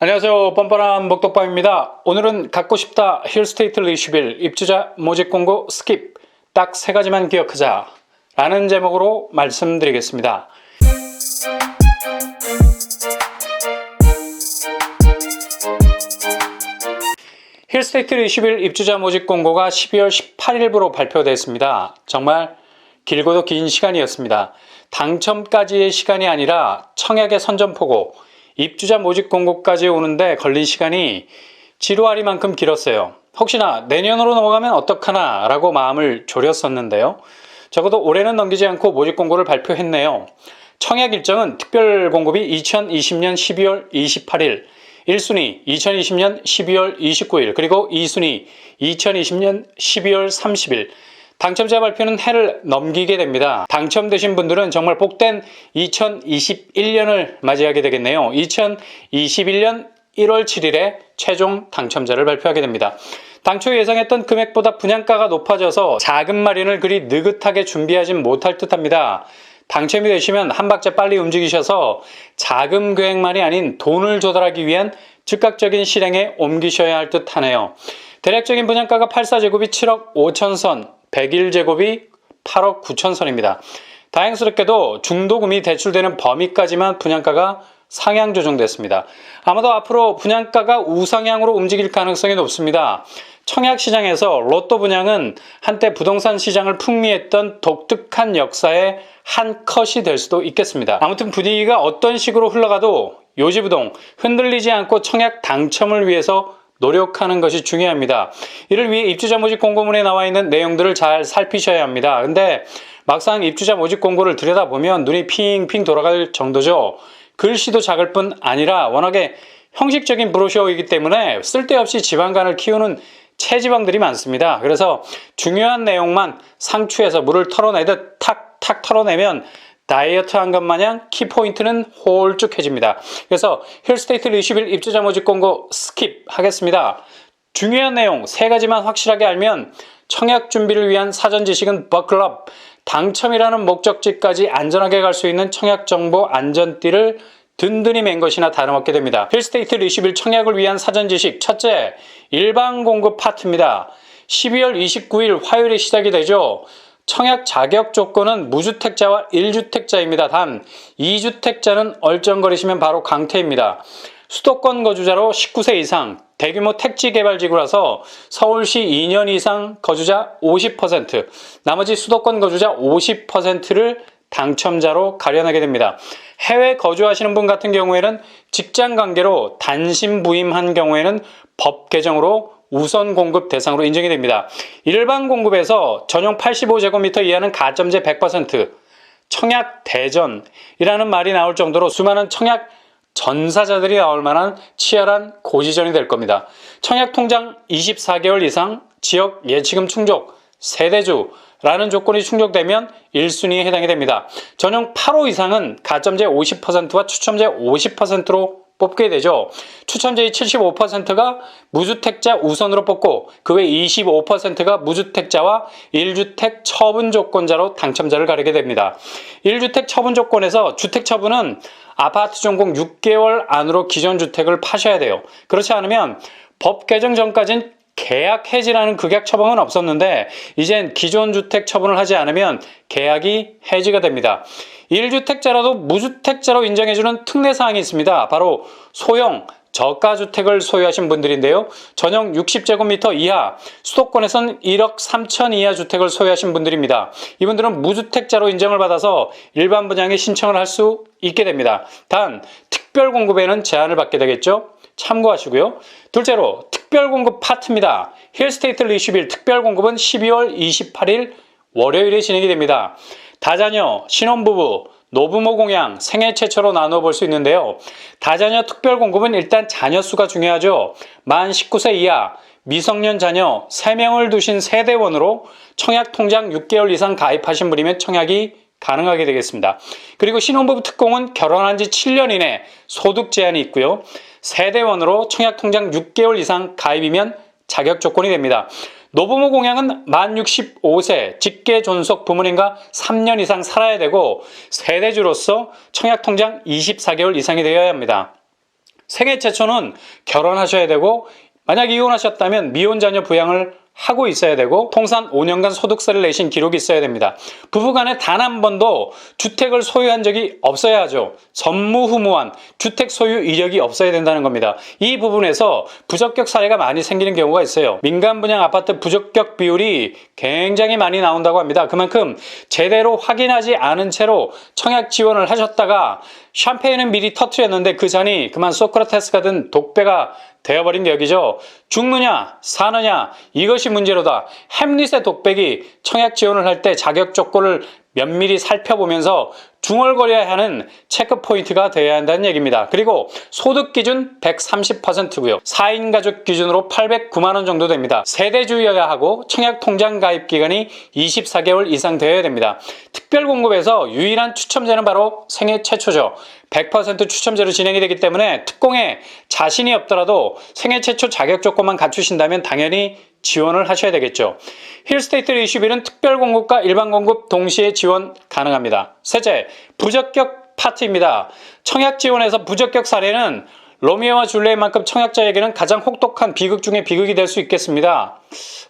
안녕하세요. 뻔뻔한 목독방입니다. 오늘은 갖고 싶다 힐스테이트 리슈빌 입주자 모집 공고 스킵 딱 3가지만 기억하자 라는 제목으로 말씀드리겠습니다. 힐스테이트 리슈빌 입주자 모집 공고가 12월 18일부로 발표됐습니다. 정말 길고도 긴 시간이었습니다. 당첨까지의 시간이 아니라 청약의 선점포고, 입주자 모집 공고까지 오는데 걸린 시간이 지루하리만큼 길었어요. 혹시나 내년으로 넘어가면 어떡하나 라고 마음을 졸였었는데요. 적어도 올해는 넘기지 않고 모집 공고를 발표했네요. 청약 일정은 특별 공급이 2020년 12월 28일, 1순위 2020년 12월 29일, 그리고 2순위 2020년 12월 30일, 당첨자 발표는 해를 넘기게 됩니다. 당첨되신 분들은 정말 복된 2021년을 맞이하게 되겠네요. 2021년 1월 7일에 최종 당첨자를 발표하게 됩니다. 당초 예상했던 금액보다 분양가가 높아져서 자금 마련을 그리 느긋하게 준비하진 못할 듯합니다. 당첨이 되시면 한 박자 빨리 움직이셔서 자금 계획만이 아닌 돈을 조달하기 위한 즉각적인 실행에 옮기셔야 할 듯하네요. 대략적인 분양가가 84제곱이 7억 5천선, 101제곱이 8억 9천선입니다. 다행스럽게도 중도금이 대출되는 범위까지만 분양가가 상향 조정됐습니다. 아마도 앞으로 분양가가 우상향으로 움직일 가능성이 높습니다. 청약시장에서 로또 분양은 한때 부동산 시장을 풍미했던 독특한 역사의 한 컷이 될 수도 있겠습니다. 아무튼 분위기가 어떤 식으로 흘러가도 요지부동 흔들리지 않고 청약 당첨을 위해서 노력하는 것이 중요합니다. 이를 위해 입주자 모집 공고문에 나와 있는 내용들을 잘 살피셔야 합니다. 근데 막상 입주자 모집 공고를 들여다보면 눈이 핑핑 돌아갈 정도죠. 글씨도 작을 뿐 아니라 워낙에 형식적인 브로셔이기 때문에 쓸데없이 지방간을 키우는 체지방들이 많습니다. 그래서 중요한 내용만 상추에서 물을 털어내듯 탁탁 털어내면 다이어트한 것 마냥 키포인트는 홀쭉해집니다. 그래서 힐스테이트 리슈빌 입주자 모집 공고 스킵 하겠습니다. 중요한 내용 3가지만 확실하게 알면 청약 준비를 위한 사전 지식은 버클업, 당첨이라는 목적지까지 안전하게 갈 수 있는 청약 정보 안전띠를 든든히 맨 것이나 다름없게 됩니다. 힐스테이트 리슈빌 청약을 위한 사전 지식 첫째, 일반 공급 파트입니다. 12월 29일 화요일에 시작이 되죠. 청약 자격 조건은 무주택자와 1주택자입니다. 단 2주택자는 얼쩡거리시면 바로 강퇴입니다. 수도권 거주자로 19세 이상, 대규모 택지 개발지구라서 서울시 2년 이상 거주자 50%, 나머지 수도권 거주자 50%를 당첨자로 가려내게 됩니다. 해외 거주하시는 분 같은 경우에는 직장 관계로 단신 부임한 경우에는 법 개정으로 우선 공급 대상으로 인정이 됩니다. 일반 공급에서 전용 85제곱미터 이하는 가점제 100%, 청약 대전이라는 말이 나올 정도로 수많은 청약 전사자들이 나올 만한 치열한 고지전이 될 겁니다. 청약 통장 24개월 이상, 지역 예치금 충족, 세대주라는 조건이 충족되면 1순위에 해당이 됩니다. 전용 8호 이상은 가점제 50%와 추첨제 50%로 뽑게 되죠. 추첨제의 75%가 무주택자 우선으로 뽑고 그 외 25%가 무주택자와 1주택 처분 조건자로 당첨자를 가리게 됩니다. 1주택 처분 조건에서 주택 처분은 아파트 준공 6개월 안으로 기존 주택을 파셔야 돼요. 그렇지 않으면 법 개정 전까지는 계약 해지라는 극약 처방은 없었는데 이젠 기존 주택 처분을 하지 않으면 계약이 해지가 됩니다. 1주택자라도 무주택자로 인정해주는 특례사항이 있습니다. 바로 소형 저가주택을 소유하신 분들인데요. 전용 60제곱미터 이하, 수도권에선 1억 3천 이하 주택을 소유하신 분들입니다. 이분들은 무주택자로 인정을 받아서 일반 분양에 신청을 할 수 있게 됩니다. 단 특별 공급에는 제한을 받게 되겠죠. 참고하시고요. 둘째로 특별 공급 파트입니다. 힐스테이트 리슈빌 특별 공급은 12월 28일 월요일에 진행이 됩니다. 다자녀, 신혼부부, 노부모 공양, 생애 최초로 나누어 볼 수 있는데요. 다자녀 특별 공급은 일단 자녀 수가 중요하죠. 만 19세 이하, 미성년 자녀 3명을 두신 세대원으로 청약 통장 6개월 이상 가입하신 분이면 청약이 가능하게 되겠습니다. 그리고 신혼부부 특공은 결혼한 지 7년 이내 소득 제한이 있고요. 세대원으로 청약 통장 6개월 이상 가입이면 자격 조건이 됩니다. 노부모 공양은 만 65세 직계 존속 부모님과 3년 이상 살아야 되고 세대주로서 청약 통장 24개월 이상이 되어야 합니다. 생애 최초는 결혼하셔야 되고, 만약 이혼하셨다면 미혼 자녀 부양을 하고 있어야 되고, 통산 5년간 소득세를 내신 기록이 있어야 됩니다. 부부간에 단 한 번도 주택을 소유한 적이 없어야 하죠. 전무후무한 주택 소유 이력이 없어야 된다는 겁니다. 이 부분에서 부적격 사례가 많이 생기는 경우가 있어요. 민간 분양 아파트 부적격 비율이 굉장히 많이 나온다고 합니다. 그만큼 제대로 확인하지 않은 채로 청약 지원을 하셨다가 샴페인은 미리 터트렸는데 그 잔이 그만 소크라테스가 든 독배가 되어버린 격이죠. 죽느냐 사느냐 이것이 문제로다. 햄릿의 독백이 청약 지원을 할 때 자격 조건을 면밀히 살펴보면서 중얼거려야 하는 체크포인트가 되어야 한다는 얘기입니다. 그리고 소득 기준 130%고요. 4인 가족 기준으로 809만 원 정도 됩니다. 세대주여야 하고 청약 통장 가입 기간이 24개월 이상 되어야 됩니다. 특별 공급에서 유일한 추첨제는 바로 생애 최초죠. 100% 추첨제로 진행이 되기 때문에 특공에 자신이 없더라도 생애 최초 자격 조건만 갖추신다면 당연히 지원을 하셔야 되겠죠. 힐스테이트 리슈빌은 특별 공급과 일반 공급 동시에 지원 가능합니다. 셋째, 부적격 파트입니다. 청약 지원에서 부적격 사례는 로미오와 줄리엣만큼 청약자에게는 가장 혹독한 비극 중에 비극이 될 수 있겠습니다.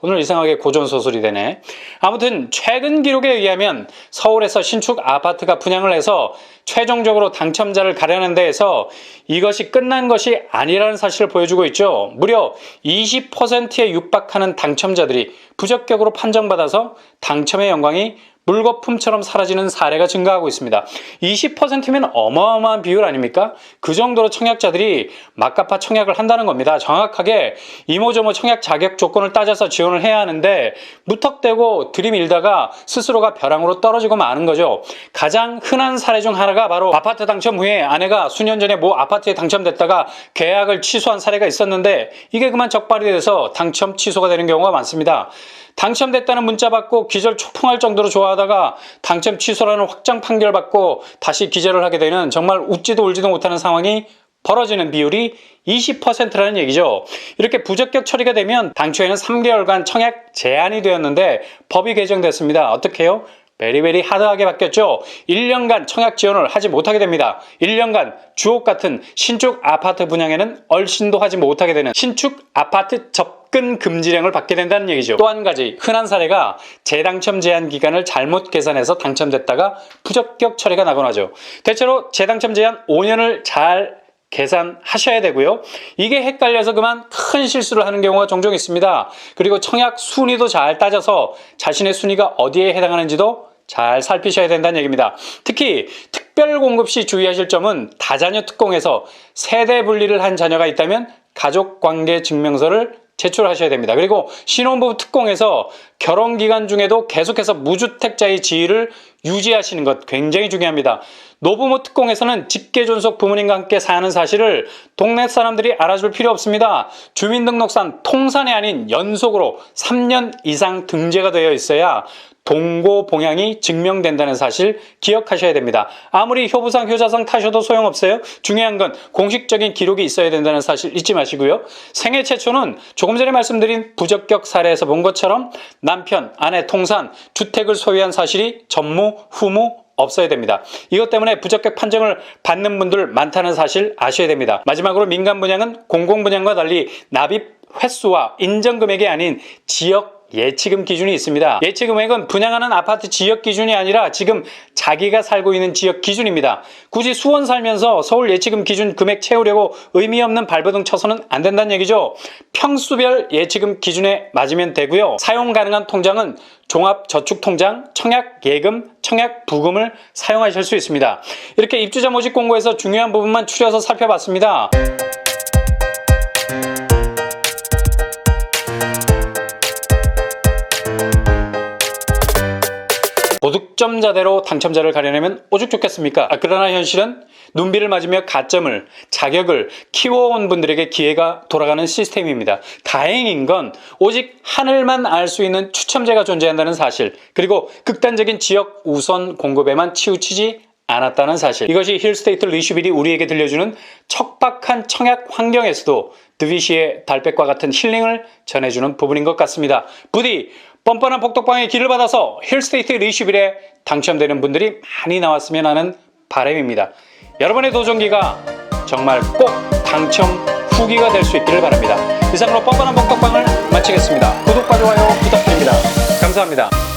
오늘 이상하게 고전소설이 되네. 아무튼 최근 기록에 의하면 서울에서 신축 아파트가 분양을 해서 최종적으로 당첨자를 가려는 데에서 이것이 끝난 것이 아니라는 사실을 보여주고 있죠. 무려 20%에 육박하는 당첨자들이 부적격으로 판정받아서 당첨의 영광이 물거품처럼 사라지는 사례가 증가하고 있습니다. 20%면 어마어마한 비율 아닙니까? 그 정도로 청약자들이 막가파 청약을 한다는 겁니다. 정확하게 이모저모 청약 자격 조건을 따져서 지원을 해야 하는데 무턱대고 들이밀다가 스스로가 벼랑으로 떨어지고 마는 거죠. 가장 흔한 사례 중 하나가 바로 아파트 당첨 후에 아내가 수년 전에 모 아파트에 당첨됐다가 계약을 취소한 사례가 있었는데 이게 그만 적발이 돼서 당첨 취소가 되는 경우가 많습니다. 당첨됐다는 문자 받고 기절 초풍할 정도로 좋아하다가 당첨 취소라는 확정 판결 받고 다시 기절을 하게 되는 정말 웃지도 울지도 못하는 상황이 벌어지는 비율이 20%라는 얘기죠. 이렇게 부적격 처리가 되면 당초에는 3개월간 청약 제한이 되었는데 법이 개정됐습니다. 어떻게 해요? 베리베리 하드하게 바뀌었죠. 1년간 청약 지원을 하지 못하게 됩니다. 1년간 주옥 같은 신축 아파트 분양에는 얼씬도 하지 못하게 되는 신축 아파트 접근 금지령을 받게 된다는 얘기죠. 또 한 가지 흔한 사례가 재당첨 제한 기간을 잘못 계산해서 당첨됐다가 부적격 처리가 나곤 하죠. 대체로 재당첨 제한 5년을 잘 계산하셔야 되고요. 이게 헷갈려서 그만 큰 실수를 하는 경우가 종종 있습니다. 그리고 청약 순위도 잘 따져서 자신의 순위가 어디에 해당하는지도 잘 살피셔야 된다는 얘기입니다. 특히 특별 공급 시 주의하실 점은 다자녀 특공에서 세대 분리를 한 자녀가 있다면 가족관계 증명서를 제출하셔야 됩니다. 그리고 신혼부부 특공에서 결혼 기간 중에도 계속해서 무주택자의 지위를 유지하시는 것 굉장히 중요합니다. 노부모 특공에서는 직계 존속 부모님과 함께 사는 사실을 동네 사람들이 알아줄 필요 없습니다. 주민등록상 통산이 아닌 연속으로 3년 이상 등재가 되어 있어야 동고봉양이 증명된다는 사실 기억하셔야 됩니다. 아무리 효부상 효자상 타셔도 소용없어요. 중요한 건 공식적인 기록이 있어야 된다는 사실 잊지 마시고요. 생애 최초는 조금 전에 말씀드린 부적격 사례에서 본 것처럼 남편, 아내 통산, 주택을 소유한 사실이 전무, 후무 없어야 됩니다. 이것 때문에 부적격 판정을 받는 분들 많다는 사실 아셔야 됩니다. 마지막으로 민간 분양은 공공 분양과 달리 납입 횟수와 인정 금액이 아닌 지역 예치금 기준이 있습니다. 예치금액은 분양하는 아파트 지역 기준이 아니라 지금 자기가 살고 있는 지역 기준입니다. 굳이 수원 살면서 서울 예치금 기준 금액 채우려고 의미 없는 발버둥 쳐서는 안 된다는 얘기죠. 평수별 예치금 기준에 맞으면 되고요. 사용 가능한 통장은 종합저축통장, 청약예금, 청약부금을 사용하실 수 있습니다. 이렇게 입주자 모집 공고에서 중요한 부분만 추려서 살펴봤습니다. 고득점자대로 당첨자를 가려내면 오죽 좋겠습니까? 그러나 현실은 눈비를 맞으며 가점을, 자격을 키워온 분들에게 기회가 돌아가는 시스템입니다. 다행인 건 오직 하늘만 알 수 있는 추첨제가 존재한다는 사실, 그리고 극단적인 지역 우선 공급에만 치우치지 않았다는 사실. 이것이 힐스테이트 리슈빌이 우리에게 들려주는 척박한 청약 환경에서도 드비시의 달백과 같은 힐링을 전해주는 부분인 것 같습니다. 부디 뻔뻔한 복덕방의 길을 받아서 힐스테이트 리슈빌에 당첨되는 분들이 많이 나왔으면 하는 바람입니다. 여러분의 도전기가 정말 꼭 당첨 후기가 될 수 있기를 바랍니다. 이상으로 뻔뻔한 복덕방을 마치겠습니다. 구독과 좋아요 부탁드립니다. 감사합니다.